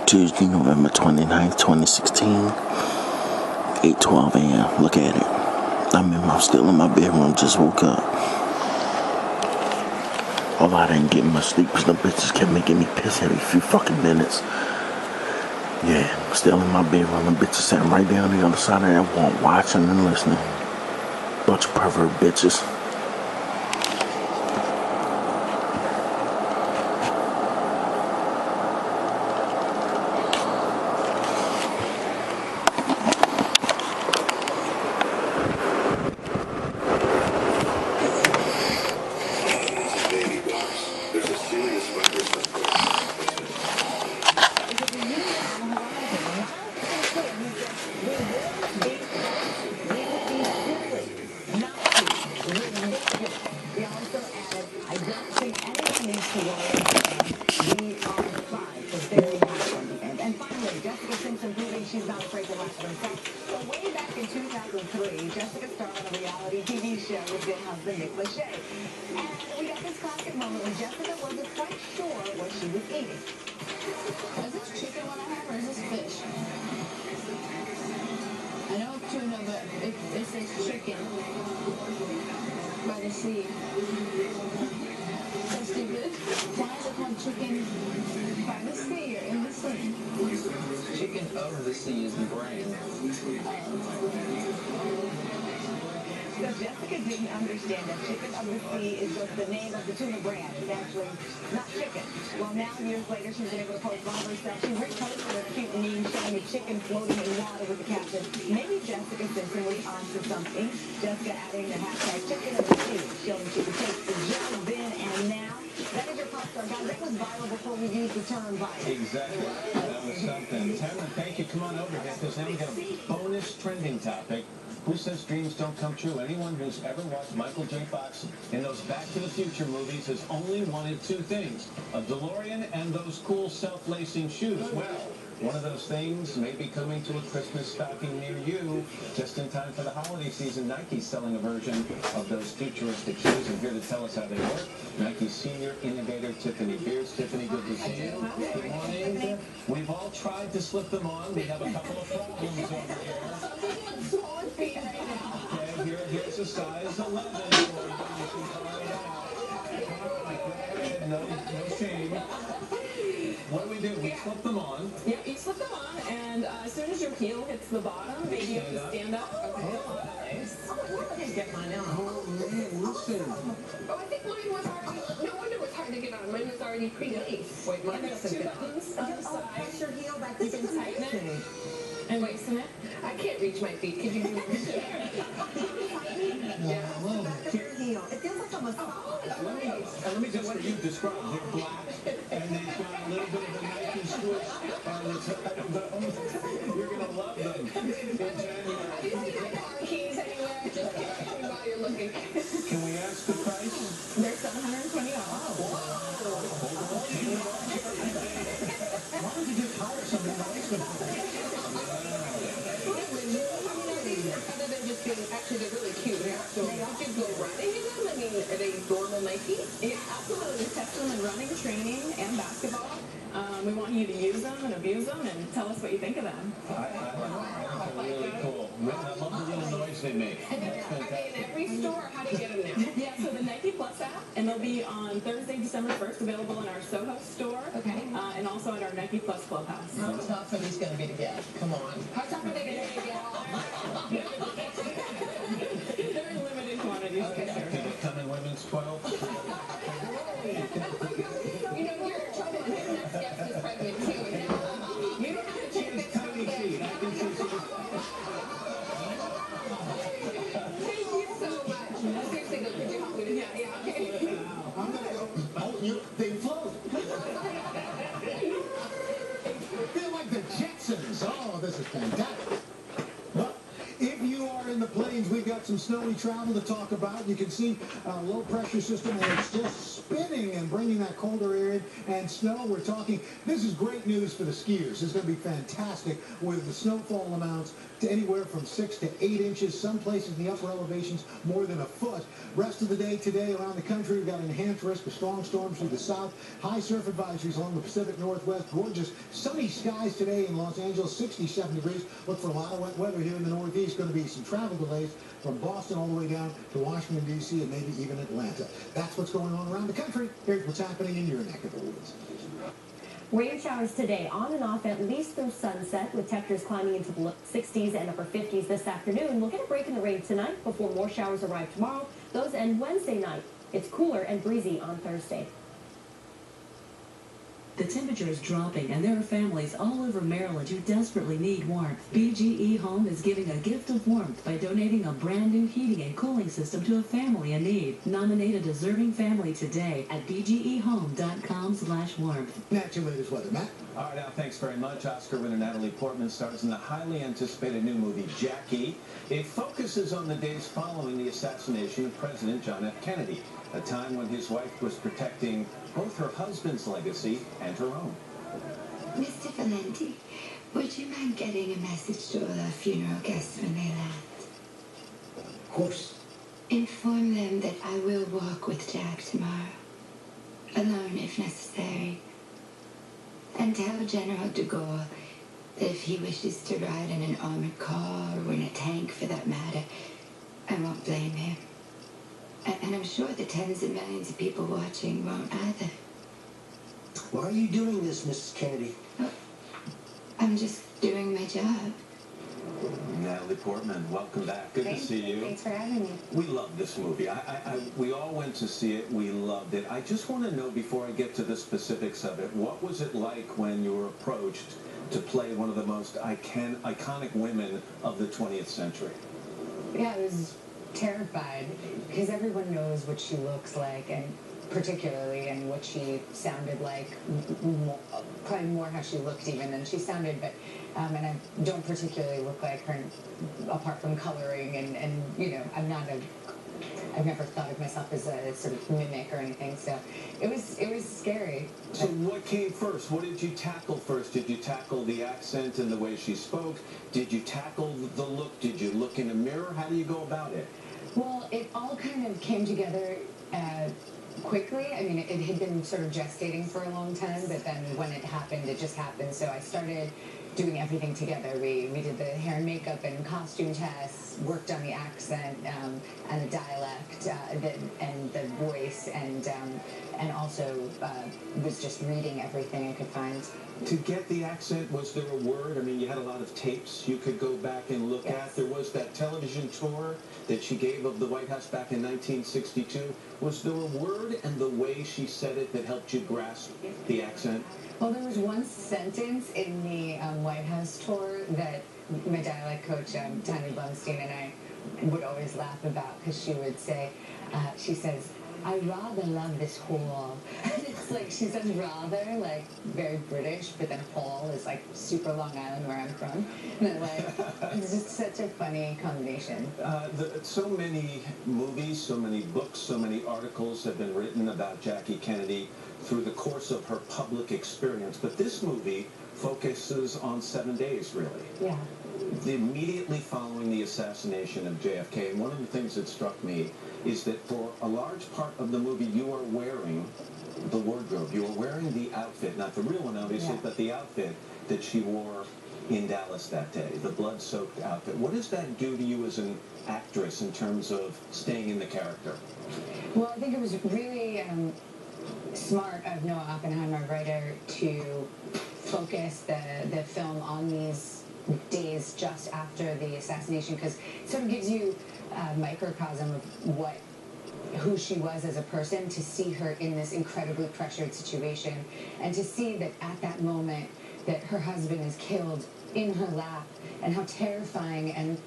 Tuesday, November 29th, 2016, 8:12 a.m. Look at it. I'm still in my bedroom, just woke up. Although I didn't get much sleep because the bitches kept making me piss every few fucking minutes. Yeah, I'm still in my bedroom. The bitches sitting right there on the other side of that wall, watching and listening. Bunch of pervert bitches. She's not afraid to laugh at herself. So way back in 2003, Jessica starred on a reality TV show with then husband Nick Lachey. And we got this classic moment when Jessica wasn't quite sure what she was eating. Is this chicken what I have, or is this fish? I know it's tuna, but it says chicken by the sea. So stupid. Why is it called chicken by the sea or in the sea? Chicken of the sea is the brand. So Jessica didn't understand that chicken of the sea is just the name of the tuna brand. It's actually not chicken. Well, now, years later, she's been able to post one of herself. She reposted a cute meme showing a chicken floating in water with the caption, "Maybe Jessica Simpson was onto something." Jessica adding the hashtag chicken of the sea, showing she could take the job then and now. That is your pop star. Guys, that was viral before we used the term viral. Exactly. That was something. Tamara, thank you. Come on over here, because now we got a bonus trending topic. Who says dreams don't come true? Anyone who's ever watched Michael J. Fox in those Back to the Future movies has only wanted two things: a DeLorean and those cool self-lacing shoes. Well, one of those things may be coming to a Christmas stocking near you. Just in time for the holiday season, Nike's selling a version of those futuristic shoes. And here to tell us how they work, Nike's senior innovator, Tiffany Beers. Tiffany, good to see you. Good morning. We've all tried to slip them on. We have a couple of problems over here. Okay, here's a size 11. No shame. What do? We slip them on. Yep, you slip them on, and as soon as your heel hits the bottom, maybe you can stand up. Okay. Nice. I didn't get mine on. Oh, man, listen. Oh, I think mine was already, no wonder it was hard to get on. Mine was already pre-made. Wait, mine has two buttons on the side. Press your heel back. You can tighten it and loosen it. I can't reach my feet. Could you do it? Yeah. Your heel. It feels like a massage. Let me just for you describe. They're black, and they've got a little bit of a Nike swoosh, and you're going to love them in January. Do you see my car keys anywhere? Just while you're looking. Can we ask the price? They're $720. Why don't you just hire somebody nice? Other than just being, actually, they're really cute. So would you go running in them? I mean, are they normal Nike? Yeah, absolutely. We test them in running, training, and basketball. We want you to use them and abuse them and tell us what you think of them. They're really cool. I love the little noise they make. And they're in every store. How do you get them now? Yeah, so the Nike Plus app, and they'll be on Thursday, December 1st, available in our Soho store. Okay. And also at our Nike Plus Clubhouse. How tough are these going to be to get? Come on. How tough are they going to get? They're in limited quantities. Okay. Did it come in women's 12? You know, you're in trouble. And his next guest is pregnant, too. You don't have to check this out. Tiny feet. I can see she's... Thank you so much. Seriously, though, could you help me with that? Yeah, okay. I'm going to go... Oh, they float. They're like the Jetsons. Oh, this is fantastic. Well, if you are in the Great Plains, we've got some snowy travel to talk about. You can see a low pressure system, and it's just spinning and bringing that colder air in. And snow, we're talking, this is great news for the skiers. It's going to be fantastic with the snowfall amounts to anywhere from 6 to 8 inches. Some places in the upper elevations, more than a foot. Rest of the day today around the country, we've got an enhanced risk of strong storms through the south. High surf advisories along the Pacific Northwest. Gorgeous sunny skies today in Los Angeles, 67 degrees. Look for a lot of wet weather here in the Northeast. Going to be some travel delays from Boston all the way down to Washington, D.C., and maybe even Atlanta. That's what's going on around the country. Here's what's happening in your neck of the woods. Rain showers today, on and off at least through sunset, with temperatures climbing into the 60s and upper 50s this afternoon. We'll get a break in the rain tonight before more showers arrive tomorrow. Those end Wednesday night. It's cooler and breezy on Thursday. The temperature is dropping, and there are families all over Maryland who desperately need warmth. BGE Home is giving a gift of warmth by donating a brand new heating and cooling system to a family in need. Nominate a deserving family today at bgehome.com/warmth. That's your latest weather, Matt. All right, now, thanks very much. Oscar winner Natalie Portman stars in the highly anticipated new movie, Jackie. It focuses on the days following the assassination of President John F. Kennedy, a time when his wife was protecting both her husband's legacy and her own. Mr. Valenti, would you mind getting a message to all our funeral guests when they land? Of course. Inform them that I will walk with Jack tomorrow, alone if necessary. And tell General de Gaulle that if he wishes to ride in an armored car or in a tank for that matter, I won't blame him. And I'm sure the tens of millions of people watching won't either. Why are you doing this, Mrs. Kennedy? I'm just doing my job. Natalie Portman, welcome back. Good to see you. Thanks for having me. We love this movie. We all went to see it. We loved it. I just want to know, before I get to the specifics of it, what was it like when you were approached to play one of the most iconic women of the 20th century? Yeah, I was terrified because everyone knows what she looks like, and particularly and what she sounded like, probably more how she looked even than she sounded, but and I don't particularly look like her apart from coloring, and you know, I've never thought of myself as a sort of mimic or anything, so it was scary. So what came first? What did you tackle first? Did you tackle the accent and the way she spoke? Did you tackle the look? Did you look in a mirror? How do you go about it? Well, it all kind of came together quickly. I mean, it had been sort of gestating for a long time, but then when it happened, it just happened. So I started doing everything together. We did the hair and makeup and costume tests, worked on the accent and the dialect and the voice, and also was just reading everything I could find. To get the accent, was there a word? I mean, you had a lot of tapes you could go back and look at. There was that television tour that she gave of the White House back in 1962. Was there a word and the way she said it that helped you grasp the accent? Well, there was one sentence in the White House tour that my dialect coach, Tanya Blumstein, and I would always laugh about, because she would say, she says, "I rather love this hall." And it's like, she says rather, like, very British, but then hall is like super Long Island, where I'm from. And like, it's just such a funny combination. So many movies, so many books, so many articles have been written about Jackie Kennedy through the course of her public experience. But this movie focuses on 7 days, really. Yeah. Immediately following the assassination of JFK, and one of the things that struck me is that for a large part of the movie, you are wearing the wardrobe. You are wearing the outfit, not the real one, obviously, but the outfit that she wore in Dallas that day, the blood-soaked outfit. What does that do to you as an actress in terms of staying in the character? Well, I think it was really smart of Noah Oppenheimer, writer, to focus the film on these days just after the assassination, because it sort of gives you a microcosm of who she was as a person, to see her in this incredibly pressured situation, and to see that at that moment that her husband is killed in her lap, and how terrifying and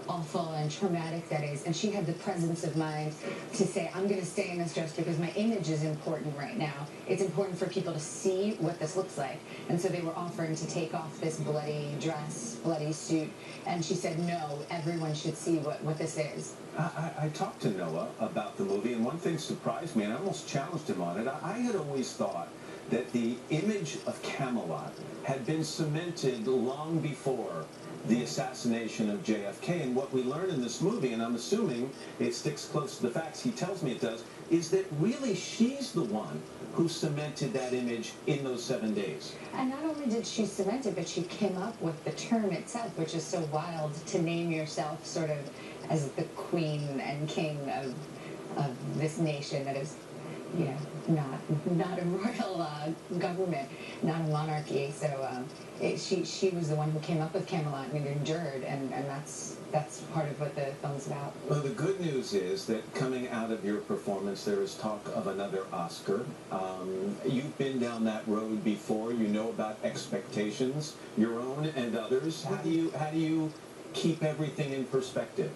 awful and traumatic that is. And she had the presence of mind to say, I'm going to stay in this dress because my image is important right now. It's important for people to see what this looks like. And so they were offering to take off this bloody dress, bloody suit. And she said, no, everyone should see what this is. I talked to Noah about the movie, and one thing surprised me, and I almost challenged him on it. I had always thought that the image of Camelot had been cemented long before the assassination of JFK, and what we learn in this movie, and I'm assuming it sticks close to the facts, he tells me it does, is that really she's the one who cemented that image in those 7 days. And not only did she cement it, but she came up with the term itself, which is so wild, to name yourself sort of as the queen and king of this nation that is, you know, not a royal government, not a monarchy. So she was the one who came up with Camelot and it endured, and that's part of what the film's about. Well, the good news is that coming out of your performance, there is talk of another Oscar. You've been down that road before. You know about expectations, your own and others. How do you keep everything in perspective?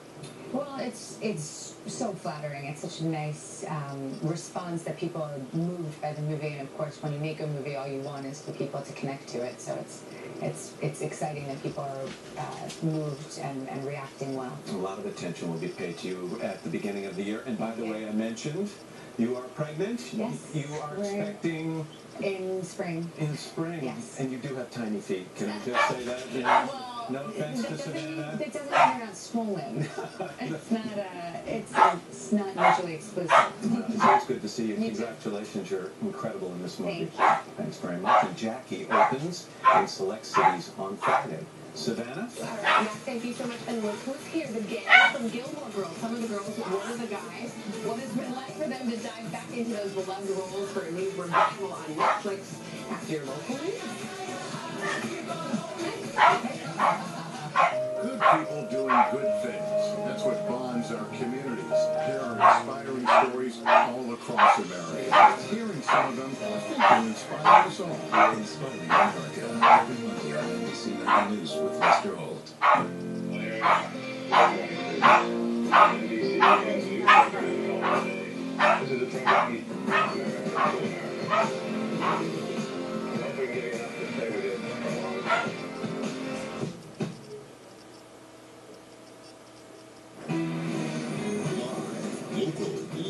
Well, it's so flattering. It's such a nice response that people are moved by the movie. And of course, when you make a movie, all you want is for people to connect to it. So it's exciting that people are moved and reacting well. A lot of attention will be paid to you at the beginning of the year. And by the way, I mentioned you are pregnant. Yes. You are expecting in spring. In spring. Yes. And you do have tiny feet. Can I just say that? Yeah. Well, no offense to Savannah. That doesn't mean you're not swollen. It's not mutually exclusive. It's always good to see you. Congratulations, you're incredible in this movie. Thank you. Thanks very much. And Jackie opens in select cities on Friday. Savannah? All right, yeah, thank you so much. And look who's here, the gang from Gilmore Girls. Some of the girls, one of the guys. What has been like for them to dive back into those beloved roles for a new revival on Netflix after your local news? Good people doing good things. That's what bonds our communities. There are inspiring stories all across America. Hearing some of them will inspire us all. Inspiring America. Every Monday on NBC 9 News with Lester Holt.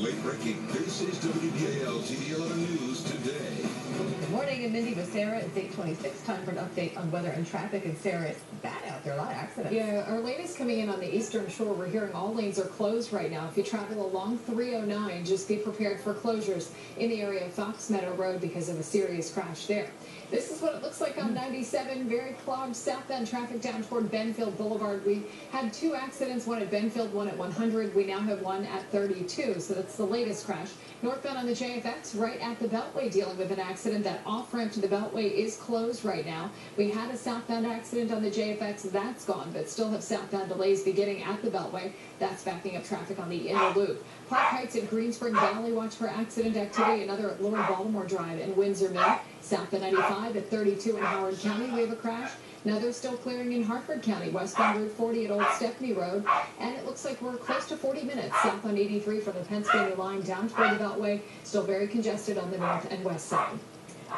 Late-breaking. This is WBAL TV 11 News today. Good morning, and Mindy with Sarah. It's 8:26. Time for an update on weather and traffic. And Sarah, it's bad out there. A lot of accidents. Yeah, our latest coming in on the eastern shore. We're hearing all lanes are closed right now. If you travel along 309, just be prepared for closures in the area of Fox Meadow Road because of a serious crash there. This is what it looks like on 97. Very clogged southbound traffic down toward Benfield Boulevard. We had 2 accidents, one at Benfield, one at 100. We now have one at 32, so that's the latest crash. Northbound on the JFX, right at the Beltway, dealing with an accident. That off-ramp to the Beltway is closed right now. We had a southbound accident on the JFX. That's gone, but still have southbound delays beginning at the Beltway. That's backing up traffic on the inner loop. Park Heights at Green Spring Valley, watch for accident activity. Another at Lower Baltimore Drive in Windsor Mill. South of 95 at 32 in Howard County, we have a crash. Another still clearing in Hartford County, westbound Route 40 at Old Stepney Road. And it looks like we're close to 40 minutes south on 83 from the Pennsylvania line down toward the Beltway. Still very congested on the north and west side.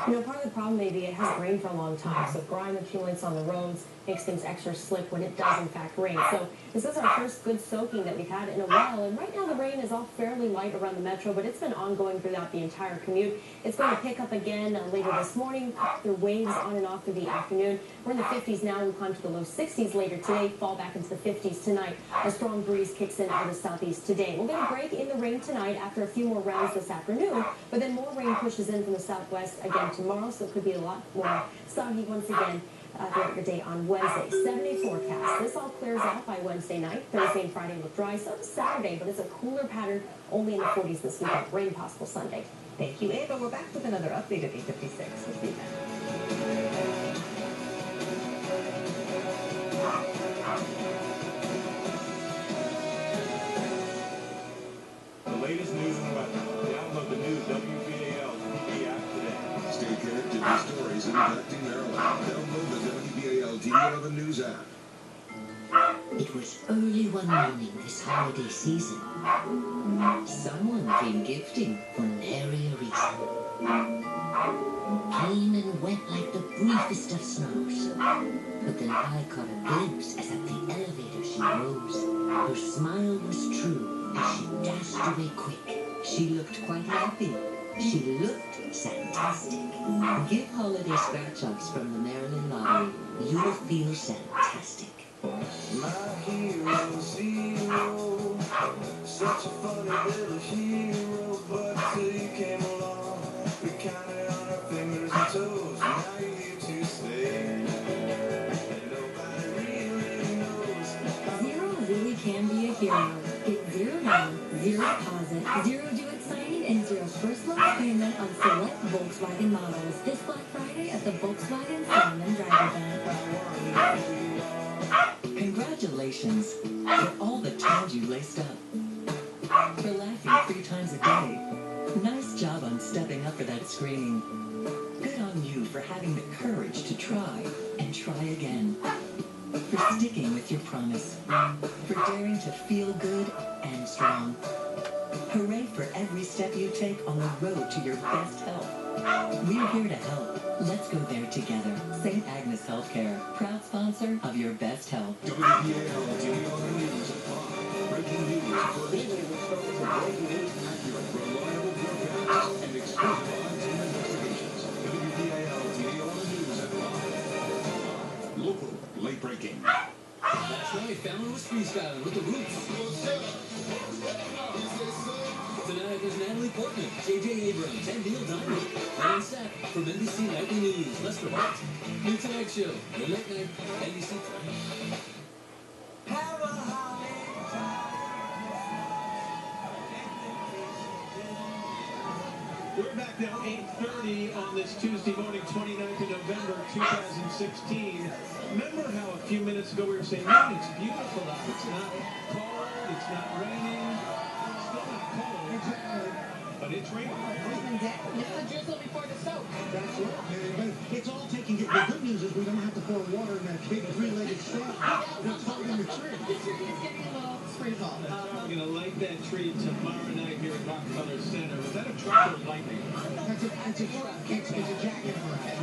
You know, part of the problem maybe it hasn't rained for a long time, so grime accumulates on the roads, makes things extra slick when it does in fact rain. So this is our first good soaking that we've had in a while, and right now the rain is all fairly light around the metro, but it's been ongoing throughout the entire commute. It's going to pick up again later this morning. There are waves on and off through the afternoon. We're in the 50s now. We climb to the low 60s later today, fall back into the 50s tonight. A strong breeze kicks in out of the southeast today. We'll get a break in the rain tonight after a few more rounds this afternoon, but then more rain pushes in from the southwest again tomorrow, so it could be a lot more soggy once again throughout your day on Wednesday. 7-day forecast. This all clears out by Wednesday night. Thursday and Friday look dry. So does Saturday, but it's a cooler pattern only in the 40s this weekend. Rain possible Sunday. Thank you, Ava. We're back with another update at 8:56. We'll see you then. The latest news and weather. Download the new WBAL TV app today. Stay connected to stories impacting Maryland. Download the WBAL TV 11 News app. It was early one morning this holiday season. Someone came gifting for nary a reason. Came and went like the briefest of snows. But then I caught a glimpse as at the elevator she rose. Her smile was true as she dashed away quick. She looked quite happy. She looked fantastic. Give holiday scratch-offs from the Maryland Lottery. You'll feel fantastic. My hero, zero, such a funny little hero, but till you came along, we counted on our fingers and toes, now you're here to stay, and nobody really knows. Zero really can be a hero. Get zero down, zero deposit, zero do-it signing, and zero first month payment on select Volkswagen models this Black Friday at the Volkswagen Salmon Drive event. Congratulations for all the times you laced up. For laughing 3 times a day. Nice job on stepping up for that screening. Good on you for having the courage to try and try again. For sticking with your promise. For daring to feel good and strong. Hooray for every step you take on the road to your best health. We're here to help. Let's go there together. St. Agnes Healthcare, proud sponsor of your best health. WBAL TV on the news at 5. Breaking news, breaking news, accurate, reliable broadcasts, and exclusive on-team investigations. WBAL TV on the news at 5. Local, late breaking. That's right, Fallon was freestyling with the Roots. Tonight there's Natalie Portman, J.J. Abrams, and Neil Diamond. And on set from NBC Nightly News, Lester Holt. New Tonight Show, the late night NBC. We're back now, 8:30 on this Tuesday morning, 29th of November, 2016. Remember how a few minutes ago we were saying, man, it's beautiful out. It's not cold, it's not raining, it's still not cold, but it's raining. It's the drizzle before the soak. That's right. But it's all taking it. The good news is we don't have to pour water in that big three-legged staff that's holding the tree. The tree is getting a little sprinkle. We're going to light that tree tomorrow night here at Rockefeller Center. Was that a truck or lightning? It's a truck. It's a jacket for it.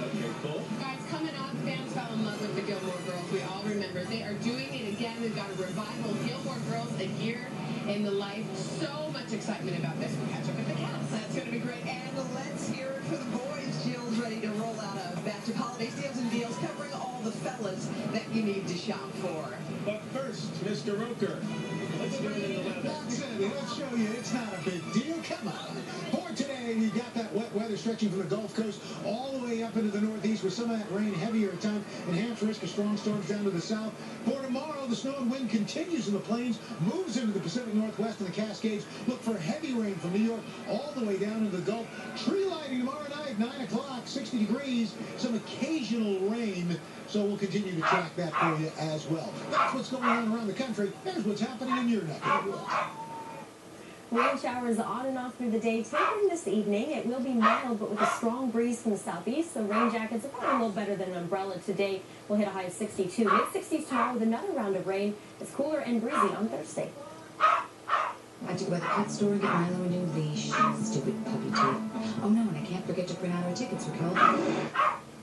Okay, cool. Guys, coming up, fans fell in love with the Gilmore Girls. We all remember. They are doing it again. We've got a revival. Gilmore Girls, a year in the life. So much excitement about this. We'll catch up with the cast. That's going to be great. And let's hear it for the boys. Jill's ready to roll out a batch of holiday steals and deals covering all the fellas that you need to shop for. But first, Mr. Roker, let's do it in the weather. Let's show you it's not a big deal. Come on. For today, we've got that wet weather stretching from the Gulf Coast all the way up into the Northeast with some of that rain heavier at times. Enhanced risk of strong storms down to the south. For tomorrow, the snow and wind continues in the plains, moves into the Pacific Northwest and the Cascades. Look for heavy rain from New York all the way down into the Gulf. Tree lighting tomorrow night, 9 o'clock, 60 degrees, some occasional rain. So we'll continue to track that for you as well. That's what's going on around the country. Here's what's happening in your neck of the woods. Rain showers on and off through the day. Tapering this evening, it will be mild, but with a strong breeze from the southeast. So rain jackets are probably a little better than an umbrella today. We'll hit a high of 62. Mid-60s tomorrow with another round of rain. It's cooler and breezy on Thursday. I had to go by the pet store and get Milo a new leash. Stupid puppy teeth. Oh no, and I can't forget to print out our tickets for California.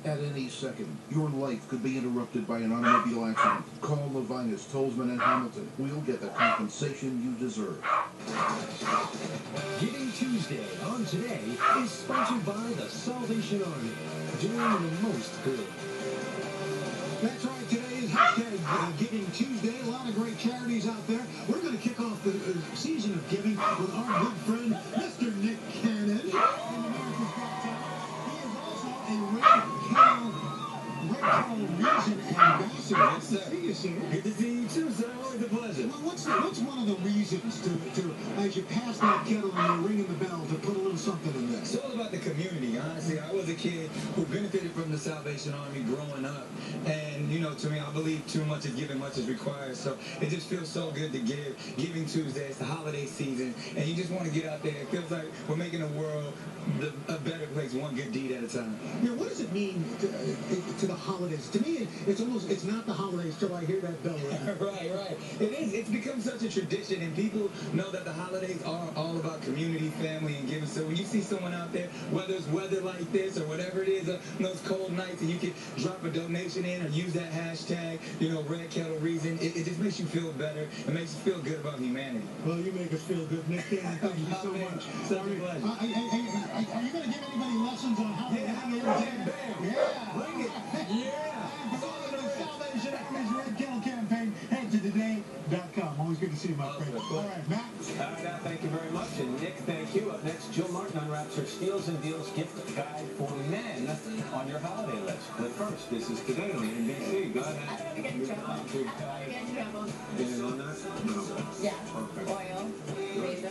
At any second, your life could be interrupted by an automobile accident. Call Levinas, Tolsman, and Hamilton. We'll get the compensation you deserve. Giving Tuesday on Today is sponsored by the Salvation Army, doing the most good. That's right. Today is hashtag Giving Tuesday. A lot of great charities out there. We're going to kick off the season of giving with our good friend, Mr. Nick Cannon. And America's Got Talent. He is also a Red Cow Reason Ambassador. Nice to see you, sir. Good to see you too, sir. Always a pleasure. Well, what's one of the reasons to as you pass that kettle and you're ringing the bell to put a little something in there? It's all about the community, honestly. I was a kid who benefited from the Salvation Army growing up. And, you know, to me, I believe too much is given, much is required. So it just feels so good to give. Giving Tuesday, it's the holiday season. And you just want to get out there. It feels like we're making the world a better place, one good deed at a time. Now, what does it mean to the holidays? To me, it's not forgot the holidays till I hear that bell ring. Right. It's become such a tradition, and people know that the holidays are all about community, family, and giving. So when you see someone out there, whether it's weather like this or whatever it is, those cold nights, and you can drop a donation in or use that hashtag, Red Kettle Reason, it just makes you feel better. It makes you feel good about humanity. Well, you make us feel good, Nick. Thank you so much. Such a pleasure. Are you going to give anybody lessons on how to hang your Bam! Bring it! Yeah! For all of the Salvation Army's Red Kettle campaign, head to today.com. Always good to see you, my friend. All right, Matt. All right, Al, thank you very much. And Nick, thank you. Up next, Jill Martin unwraps her Steals and Deals gift guide for men on your holiday list. But first, this is Today on the NBC. Go ahead. I don't want to get in trouble. Get in trouble. Anything on that? No. Yeah. Oil. Razor.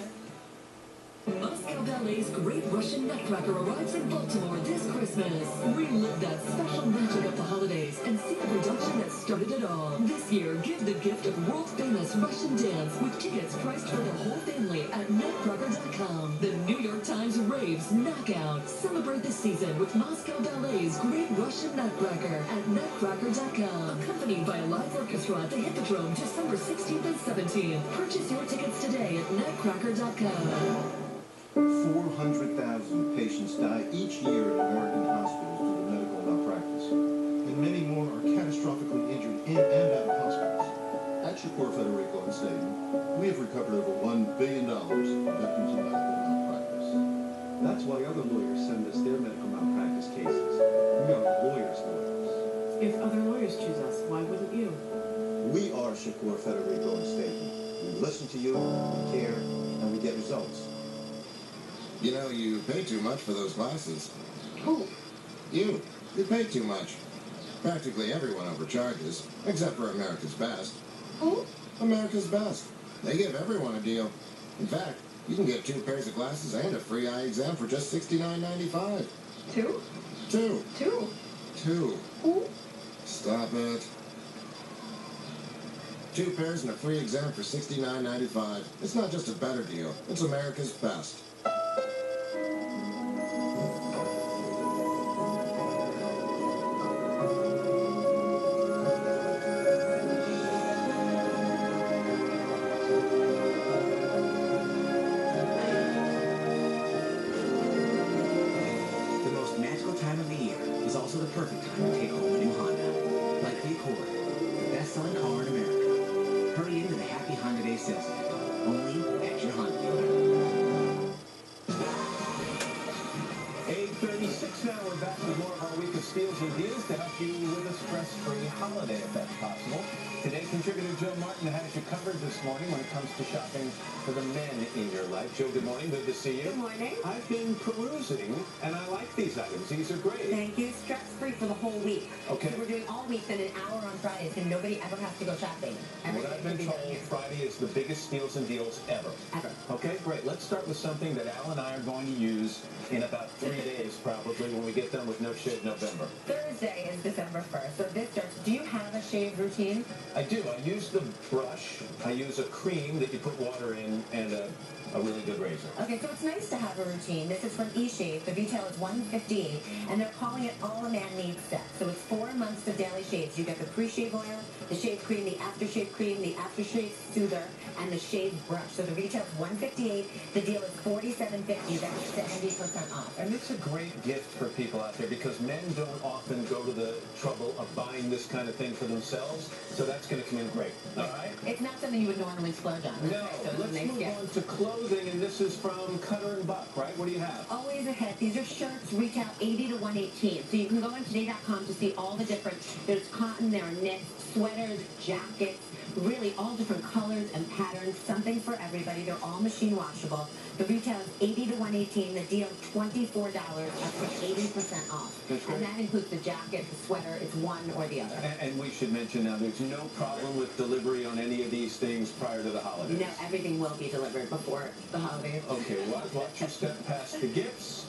Moscow Ballet's Great Russian Nutcracker arrives in Baltimore this Christmas. Relive that special magic of the holidays and see the production that started it all. This year, give the gift of world-famous Russian dance with tickets priced for the whole family at Nutcracker.com. The New York Times raves knockout. Celebrate the season with Moscow Ballet's Great Russian Nutcracker at Nutcracker.com. Accompanied by a live orchestra at the Hippodrome December 16th and 17th. Purchase your tickets today at Nutcracker.com. 400,000 patients die each year in American hospitals due to medical malpractice, and many more are catastrophically injured in and out of hospitals. At Shakur Federico and Staten, we have recovered over $1 billion from victims of medical malpractice. That's why other lawyers send us their medical malpractice cases. We are lawyers' lawyers. If other lawyers choose us, why wouldn't you? We are Shakur Federico and Staten. We listen to you, we care, and we get results. You know, you pay too much for those glasses. Who? You pay too much. Practically everyone overcharges, except for America's Best. Who? America's Best. They give everyone a deal. In fact, you can get 2 pairs of glasses and a free eye exam for just $69.95. Two? Two. Two? Two. Who? Stop it. 2 pairs and a free exam for $69.95. It's not just a better deal. It's America's Best. The perfect time to take home a new Honda. Like the Accord, the best-selling car in America. Hurry into the Happy Honda Day sales event, only at your Honda dealer. 8:36 now. We're back with more of our week of steals and deals to help you with a stress-free holiday if that's possible. Today, contributor Jill Martin has you covered this morning when it comes to shopping for the men in your life. Jill, good morning. Good to see you. Good morning. I've been perusing, and I like these items. These are great. Thank you. Stress-free for the whole week. Okay. So we're doing all week, then an hour on Fridays, and nobody ever has to go shopping. What I've been told, Friday is the biggest steals and deals ever. Okay, great. Let's start with something that Al and I are going to use in about 3 days, probably, when we get done with No Shave November. Thursday is December 1st, so this starts. Do you have a shave routine? I do. I use the brush. I use a cream that you put water in, and a really good razor. Okay, so it's nice to have a routine. This is from eShave. The retail is $158, and they're calling it All a Man Needs Set. So it's 4 months of daily shaves. You get the pre-shave oil, the shave cream, the aftershave cream, the aftershave soother, and the shave brush. So the retail is $158. The deal is $47.50. That's 70% off. And it's a great gift for people out there because men don't often go to the trouble of buying this kind of thing for themselves. So that's going to come in great. All right? It's not something you would normally splurge on. No. Let's move on to clothing, and this is from Cutter and Buck, right? What do you have? Always ahead. These are shirts retail $80 to $118. So you can go on today.com to see all the different. There's cotton, there are knits, sweaters, jackets, really all different colors and patterns. Something for everybody. They're all machine washable. The retail is $80 to $118. The deal $24, up to 80% off. That's great. And that includes the jacket, the sweater. It's one or the other. And we should mention now, there's no problem with delivery on any of these things prior to the holidays. No, everything will be delivered before the holidays. Okay, watch your step past the gifts.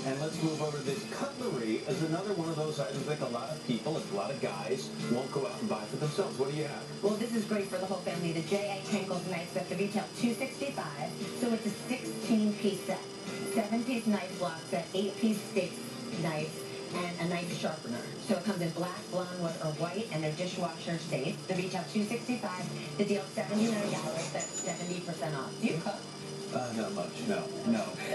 And let's move over to this cutlery as another one of those items like a lot of people, a lot of guys, won't go out and buy for themselves. What do you have? Well, this is great for the whole family. The J.A. Tankles knife set, the retail $265. So it's a 16-piece set. 7-piece knife block set, 8-piece steak knives, and a knife sharpener. So it comes in black, blonde, or white, and they're dishwasher safe. The retail $265. The deal $79. That's 70% off. Do you cook? Not much, no.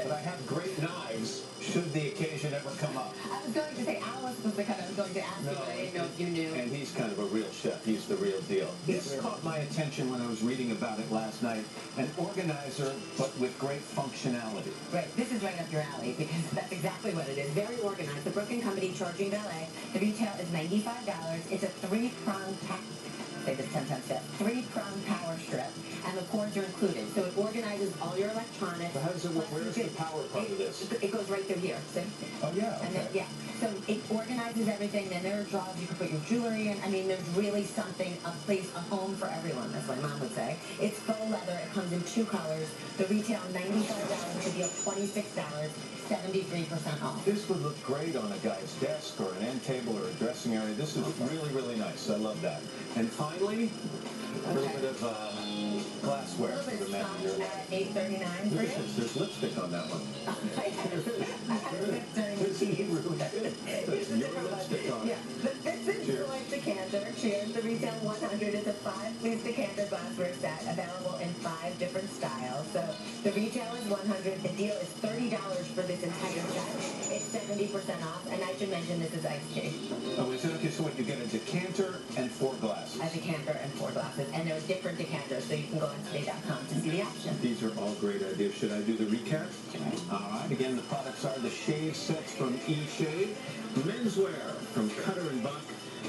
But I have great knives, should the occasion ever come up. I was going to say, Al was supposed to come. I was going to ask you, but I didn't know if you knew. And he's kind of a real chef. He's the real deal. This caught my attention when I was reading about it last night. An organizer, but with great functionality. Right, this is right up your alley, because that's exactly what it is. Very organized. The Brooklyn Company charging valet. The retail is $95. It's a three-pronged pack. Say this 10 times fast. Three-pronged power strip, and the cords are included. So it organizes all your electronics. So how does it work? Where's the power part of this? It goes right through here. See? Oh, yeah. Okay. And then, yeah. So it organizes everything. Then there are drawers you can put your jewelry in. I mean, there's really something, a place, a home for everyone. That's what Mom would say. It's faux leather. It comes in 2 colors. The retail $95. The deal $26. 73% off. This would look great on a guy's desk or an end table or a dressing area. This is really, really nice. I love that. And finally, a little bit of glassware for the man in your life. $8.39 for you. Look at this. There's lipstick on that one. This is really good. That's your lipstick on it. Yeah, but this is Joyce decanter. Cheers. The retail 100 is a 5-piece decanter glassware set available in 5 different styles. So the retail is 100. The deal is $30 for this entire set. It's 70% off, and I should mention this is iced tea. Oh, is it okay? So what, you get a decanter and 4 glasses? A decanter and 4 glasses, and there's different decanters, so you can go on today.com to see the options. These are all great ideas. Should I do the recap? All right. Again, the products are the shave sets from eShave, menswear from Cutter & Buck,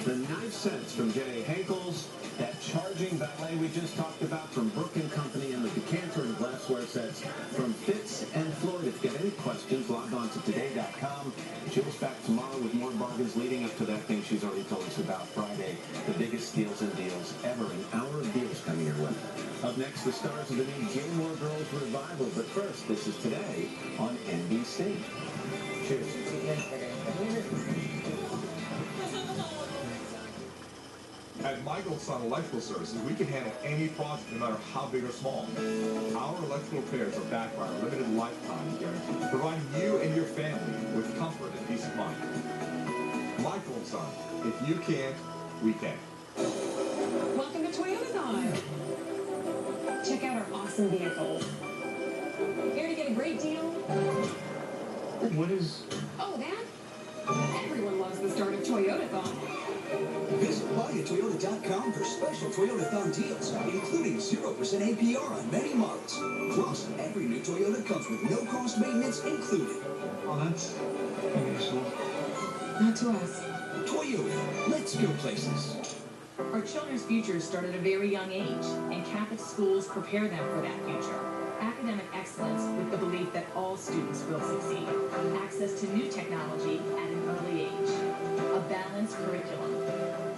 the knife sets from J.A. Henkel's, that charging valet we just talked about from Brooklyn Company, and the decanter and glassware sets from Fitz and Floyd. If you get any questions, log on to today.com. Jill's back tomorrow with more bargains leading up to that thing she's already told us about Friday. The biggest steals and deals ever. An hour of deals coming your way. Up next, the stars of the new Gilmore Girls revival. But first, this is Today on NBC. Cheers. At Michelson Electrical Services, we can handle any project, no matter how big or small. Our electrical repairs are backed by our limited lifetime guarantee, providing you and your family with comfort and peace of mind. Michael & Son, if you can't, we can. Welcome to Toyotathon. Check out our awesome vehicles. Here to get a great deal. What is... Oh, that? Everyone loves the start of Toyotathon. Visit buyatoyota.com for special Toyotathon deals, including 0% APR on many models. Plus, every new Toyota comes with no-cost maintenance included. Oh, that's unusual. Not to us. Toyota, let's go places. Our children's futures start at a very young age, and Catholic schools prepare them for that future. Academic excellence with the belief that all students will succeed. Access to new technology at an early age. A balanced curriculum.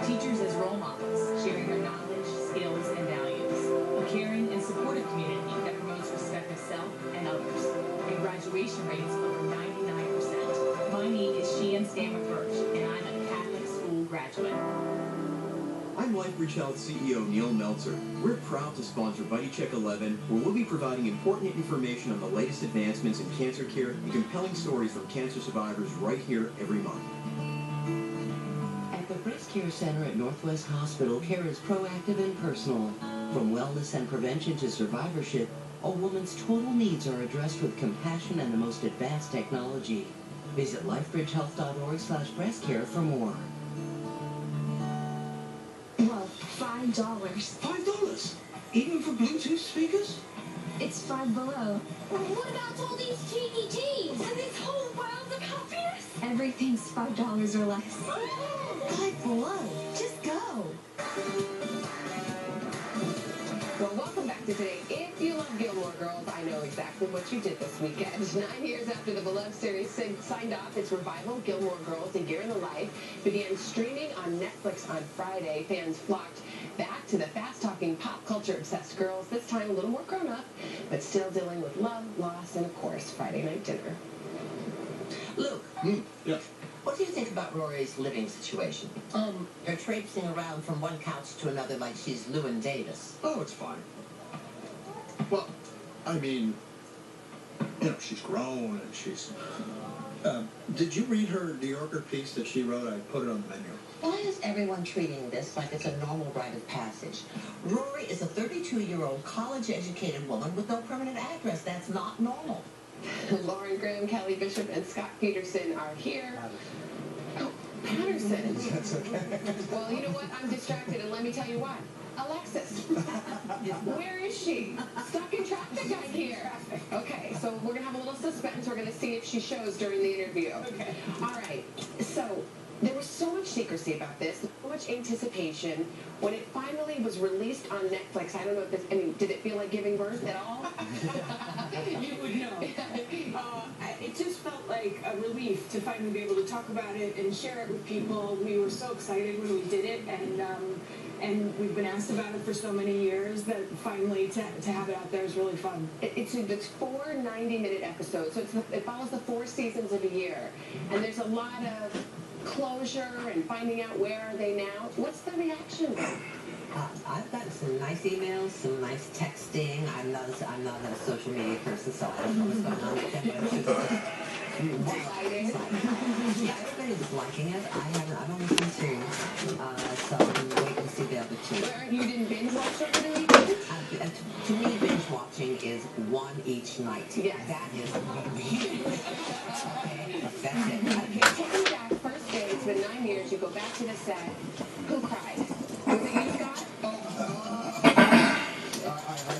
Teachers as role models, sharing their knowledge, skills, and values. A caring and supportive community that promotes respect of self and others. And graduation rates over 99%. My name is Sheehan Stanwick Birch, and I'm a Catholic school graduate. I'm LifeBridge Health CEO Neil Meltzer. We're proud to sponsor VitalCheck 11, where we'll be providing important information on the latest advancements in cancer care and compelling stories from cancer survivors right here every month. At the Breast Care Center at Northwest Hospital, care is proactive and personal. From wellness and prevention to survivorship, a woman's total needs are addressed with compassion and the most advanced technology. Visit lifebridgehealth.org/breastcare for more. Whoa, $5. $5? Even for Bluetooth speakers? It's Five Below. What about all these teeny teens and this whole world of happiness? Everything's $5 or less. Five Below. Just go. Well, welcome back to Today. If you love Gilmore Girls, I know exactly what you did this weekend. 9 years after the beloved series signed off its revival, Gilmore Girls, A Year in the Life, began streaming on Netflix on Friday. Fans flocked back to the fast-talking, pop culture-obsessed girls, this time a little more grown-up, but still dealing with love, loss, and, of course, Friday night dinner. Luke. Yes. What do you think about Rory's living situation? Her traipsing around from one couch to another like she's Llewyn Davis. Oh, it's fine. Well, I mean, you know, she's grown and she's Did you read her New Yorker piece that she wrote? I put it on the menu. Why is everyone treating this like it's a normal rite of passage? Rory is a 32-year-old college-educated woman with no permanent address. That's not normal. Lauren Graham, Kelly Bishop, and Scott Peterson are here. Oh, Patterson. That's okay. Well, you know what? I'm distracted, and let me tell you why. Alexis. Where is she? Stuck in traffic, I hear. Okay, so we're going to have a little suspense. We're going to see if she shows during the interview. Okay. All right. So there was so much secrecy about this, so much anticipation. When it finally was released on Netflix, I don't know if this, I mean, did it feel like giving birth at all? You would know. It just felt like a relief to finally be able to talk about it and share it with people. We were so excited when we did it, and we've been asked about it for so many years that finally to have it out there is really fun. It's 4 90-minute episodes, so it follows the 4 seasons of a year, and there's a lot of closure and finding out where are they now. What's the reaction been? I've gotten some nice emails, some nice texting. I'm not a social media person, so I don't know what's going on with them. Yeah, everybody's liking it. I don't listen to, so I'm waiting to see the other two. You didn't binge watch over the weekend? To me, binge watching is one each night. Yes. That is huge. Okay, that's it. Okay, taking back first day, it's been 9 years. You go back to the set. Who cried? Was it you, Scott? I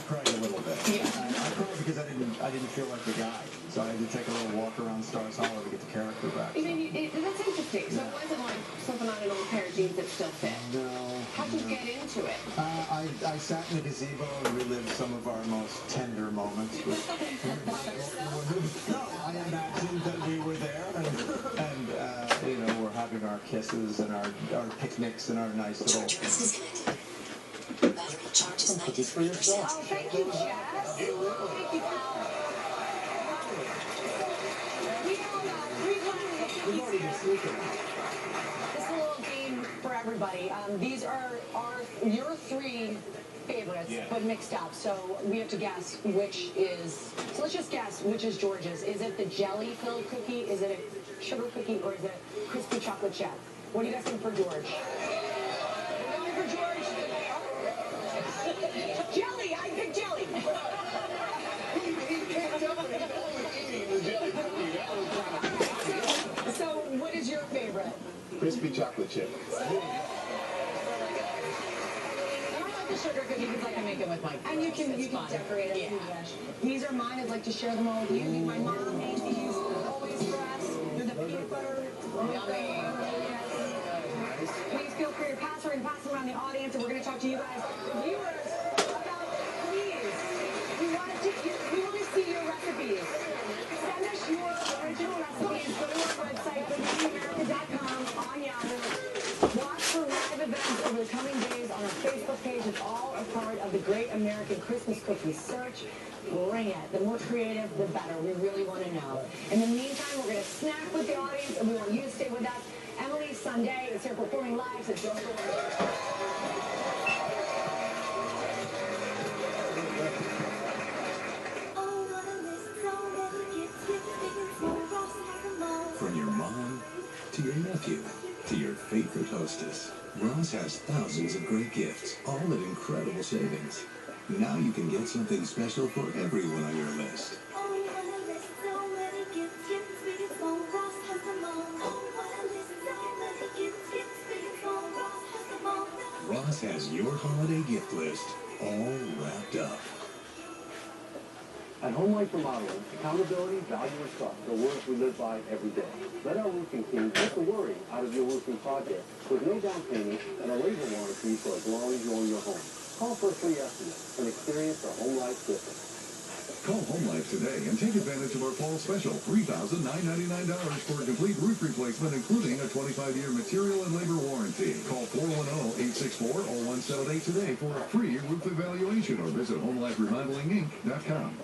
cried a little bit. Yeah. I cried because I didn't feel like the guy. So I had to take a little walk around Stars Hollow to get the character back. I mean, that's interesting. So it wasn't like slipping on an old pair of jeans that still fit. No. How'd you get into it? I sat in the gazebo and relived some of our most tender moments. No, I imagined that we were there and you know, we're having our kisses and our picnics and our nice little... Some cookies for yourself. Oh, thank you, Jess. Thank you, Al. We have 3 cookies here. This is a little game for everybody. These are your 3 favorites, but mixed up. So we have to guess which is... So let's just guess which is George's. Is it the jelly-filled cookie? Is it a sugar cookie? Or is it crispy chocolate chip? What do you guys think for George? We're going for George. Jelly! I picked jelly! So, what is your favorite? Crispy chocolate chip. And I like the sugar cookie because I can make it with my... And you can decorate it if you wish. These are mine. I'd like to share them all with you. My mom made these always for us. They're the peanut butter. Yummy. Please feel free to pass her and pass them around the audience, and we're going to talk to you guys, the viewers. We want to see your recipes. Send us your original recipes. Go to our website, goodmorningamerica.com, on Yahoo. Watch for live events over the coming days on our Facebook page. It's all a part of the Great American Christmas Cookie Search. Bring it. The more creative, the better. We really want to know. In the meantime, we're going to snack with the audience, and we want you to stay with us. Emily Sunday is here performing live, so don't go away. From your mom to your nephew to your favorite hostess, Ross has thousands of great gifts, all at incredible savings. Now you can get something special for everyone on your list. Ross has your holiday gift list all wrapped up. At Home Life Remodeling, accountability, value, and trust are words we live by every day. Let our roofing team take the worry out of your roofing project with no down payment and a labor warranty for as long as you own your home. Call for a free estimate and experience our Home Life difference. Call Home Life today and take advantage of our fall special, $3,999 for a complete roof replacement, including a 25-year material and labor warranty. Call 410-864-0178 today for a free roof evaluation or visit HomeLifeRemodelingInc.com.